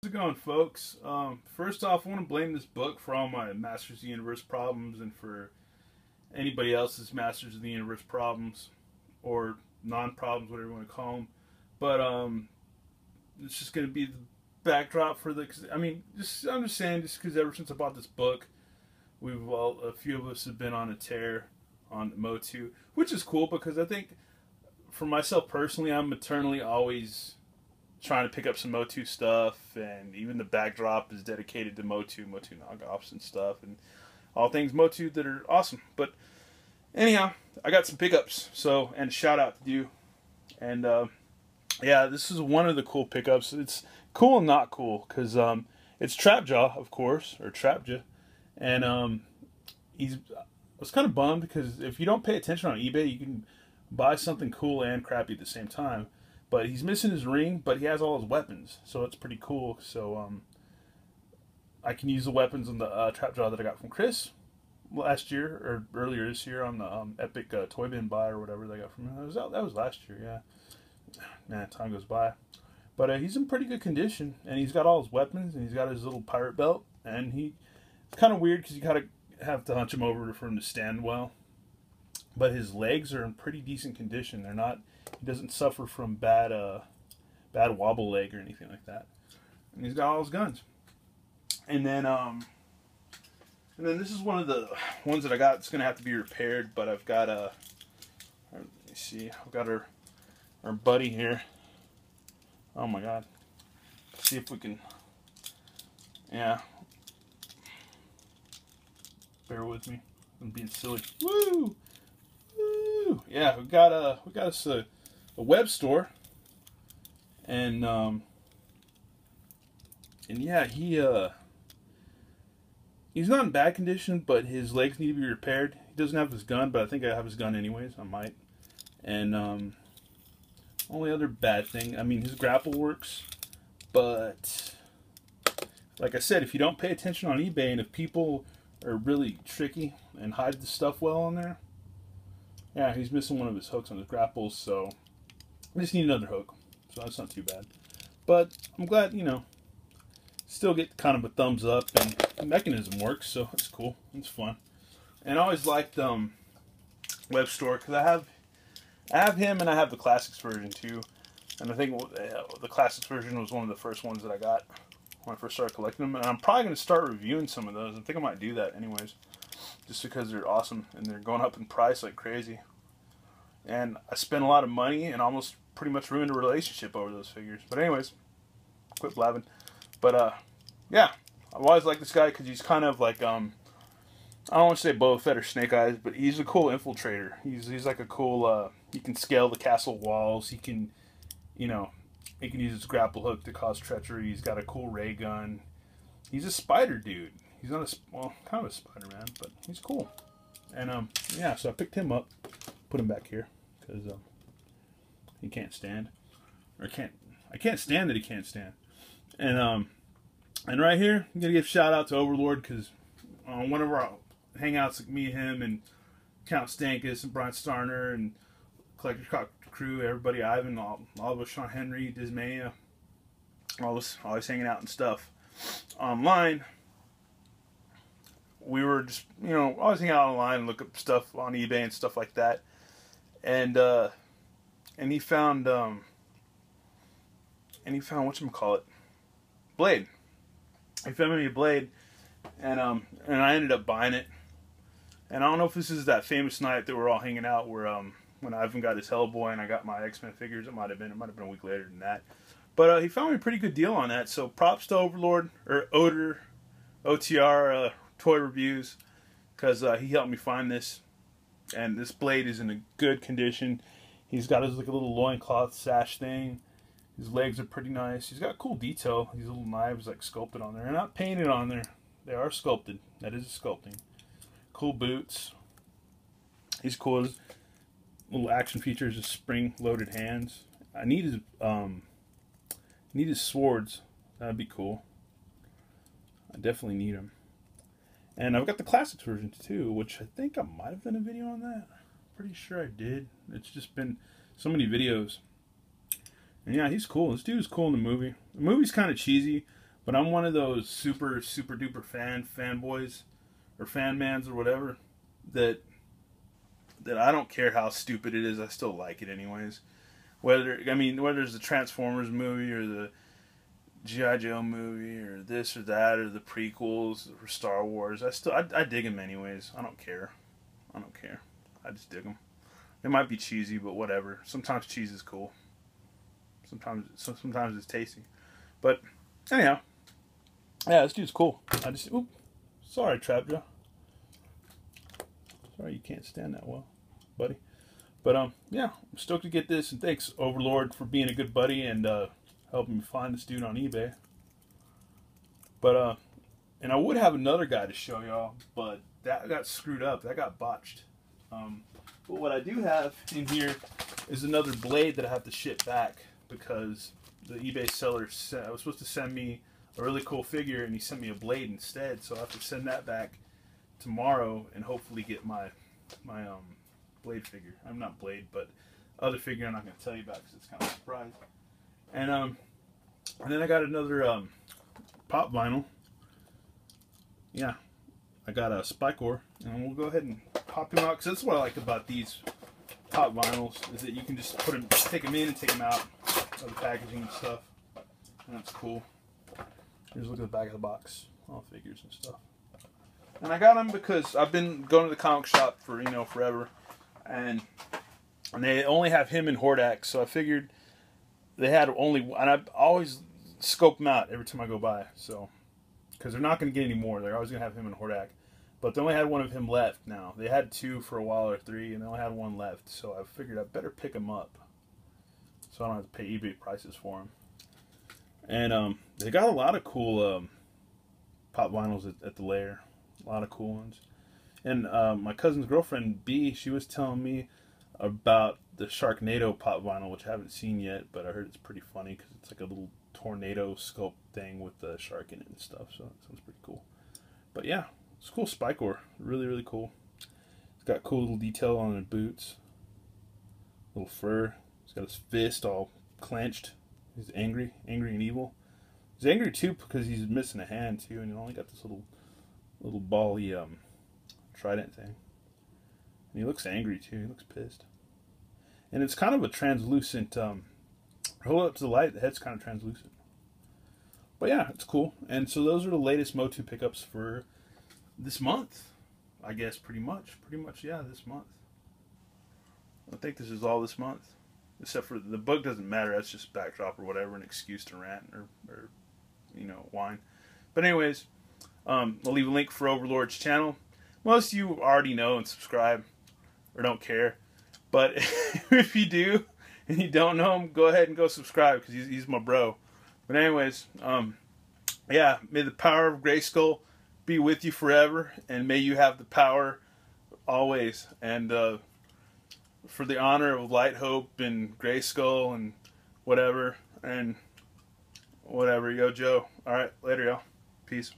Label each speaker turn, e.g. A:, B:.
A: How's it going, folks? First off, I want to blame this book for all my Masters of the Universe problems and for anybody else's Masters of the Universe problems or non-problems, whatever you want to call them. But it's just going to be the backdrop for the. I'm just saying, just because ever since I bought this book, a few of us have been on a tear on MOTU, which is cool because I think for myself personally, I'm eternally always trying to pick up some MOTU stuff, and even the backdrop is dedicated to MOTU knockoffs and stuff, and all things MOTU that are awesome. But anyhow, I got some pickups, and shout out to you. And yeah, this is one of the cool pickups. It's cool and not cool because it's Trapjaw, of course, or Trapjaw, and I was kind of bummed because if you don't pay attention on eBay, you can buy something cool and crappy at the same time. But he's missing his ring, but he has all his weapons, so it's pretty cool. So I can use the weapons on the Trapjaw that I got from Chris last year, or earlier this year, on the Epic Toy Bin buy or whatever they got from him. That was last year, yeah. Man, time goes by. But he's in pretty good condition, and he's got all his weapons, and he's got his little pirate belt, and it's kind of weird because you gotta have to hunch him over for him to stand well. But his legs are in pretty decent condition. They're not. He doesn't suffer from bad wobble leg or anything like that. And he's got all his guns. And then this is one of the ones that I got. It's gonna have to be repaired, but I've got let me see. I've got our buddy here. Oh my God. Let's see if we can. Yeah. Bear with me. I'm being silly. Woo! Woo! Yeah, we got us a web store, and yeah, he's not in bad condition, but his legs need to be repaired. He doesn't have his gun, but I think I have his gun anyways. I might. And only other bad thing, his grapple works, but like I said, if you don't pay attention on eBay, and if people are really tricky and hide the stuff well on there, yeah, he's missing one of his hooks on his grapples, so I just need another hook, so that's not too bad. But I'm glad, still get kind of a thumbs up, and the mechanism works, so it's cool. It's fun. And I always liked Web Store because I have him, and I have the Classics version too. And I think the Classics version was one of the first ones that I got when I first started collecting them. And I'm probably going to start reviewing some of those. I think I might do that anyways, just because they're awesome and they're going up in price like crazy. And I spent a lot of money and almost pretty much ruined a relationship over those figures. But anyways, quit blabbing. But yeah, I've always liked this guy because he's kind of like I don't want to say Boba Fett or Snake Eyes, but he's a cool infiltrator. He's like a cool. He can scale the castle walls. He can, he can use his grapple hook to cause treachery. He's got a cool ray gun. He's a spider dude. He's not kind of a Spider-Man, but he's cool. And yeah, so I picked him up, put him back here because he can't stand, or I can't stand that he can't stand. And right here, I'm gonna give a shout out to Overlord because on one of our hangouts, like me, him, and Count Stankus and Brian Starner and Collector's Cock crew, everybody, Ivan, all of us, Sean Henry, Dismania, all us always hanging out and stuff online. We were just, always hang out online and look up stuff on eBay and stuff like that. And he found whatchamacallit, Blade. He found me a Blade, and I ended up buying it. And I don't know if this is that famous night that we're all hanging out where when Ivan got his Hellboy and I got my X-Men figures. It might have been a week later than that. But he found me a pretty good deal on that. So props to Overlord, or OTR Toy Reviews, because he helped me find this. And this Blade is in a good condition. He's got his like a little loincloth sash thing. His legs are pretty nice. He's got cool detail. These little knives like sculpted on there. They're not painted on there. They are sculpted. That is sculpting. Cool boots. He's cool. His little action features is spring-loaded hands. I need his swords. That'd be cool. I definitely need them. And I've got the Classics version too, which I think I might have done a video on that. Pretty sure I did. It's just been so many videos. And yeah, he's cool. This dude is cool in the movie. The movie's kind of cheesy, But I'm one of those super duper fanboys or fanmans or whatever that I don't care how stupid it is, I still like it anyways. Whether it's the Transformers movie or the G.I. Joe movie or this or that or the prequels or Star Wars, I dig them anyways. I don't care. I just dig them. They might be cheesy, but whatever. Sometimes cheese is cool. Sometimes it's tasty. But anyhow, yeah, this dude's cool. Sorry, Trap Joe. Sorry, you can't stand that well, buddy. But yeah, I'm stoked to get this, and thanks Overlord for being a good buddy and helping me find this dude on eBay. But and I would have another guy to show y'all, but that got screwed up. That got botched. But what I do have in here is another blade that I have to ship back because the eBay seller was supposed to send me a really cool figure, and he sent me a blade instead. So I have to send that back tomorrow and hopefully get my blade figure. I'm not blade, but other figure I'm not going to tell you about because it's kind of a surprise. And then I got another pop vinyl. Yeah, I got a Spike Ore, and we'll go ahead and pop him out because that's what I like about these pop vinyls is that you can just take them in and take them out of the packaging and stuff, and that's cool. Here's a look at the back of the box, all figures and stuff. And I got them because I've been going to the comic shop for forever, and they only have him and Hordak, so I figured they had only, and I always scope them out every time I go by, so because they're not going to get any more. They're always going to have him and Hordak. But they only had one of him left now. They had 2 for a while or 3, and they only had 1 left. So I figured I better pick them up so I don't have to pay eBay prices for them. And they got a lot of cool pop vinyls at the lair. A lot of cool ones. And my cousin's girlfriend, B, she was telling me about the Sharknado pop vinyl, which I haven't seen yet, but I heard it's pretty funny because it's like a little tornado sculpt thing with the shark in it and stuff. So that sounds pretty cool. But yeah. It's cool Spike Ore. Really, really cool. It's got cool little detail on the boots. Little fur. He's got his fist all clenched. He's angry and evil. He's angry too because he's missing a hand too, and he only got this little bally trident thing. And he looks angry too. He looks pissed. And it's kind of a translucent. Hold it up to the light. The head's kind of translucent. But yeah, it's cool. And so those are the latest MOTU pickups for this month, I guess, pretty much, yeah, this month. I think this is all this month, except for the book doesn't matter. That's just backdrop or whatever, an excuse to rant or whine. But anyways, I'll leave a link for Overlord's channel. Most of you already know and subscribe or don't care, but if you do and you don't know him, go ahead and go subscribe because he's my bro. But anyways, yeah, may the power of Grayskull be with you forever, and may you have the power always. And for the honor of Light Hope and Grayskull and whatever, yo, Joe. All right, later, y'all. Peace.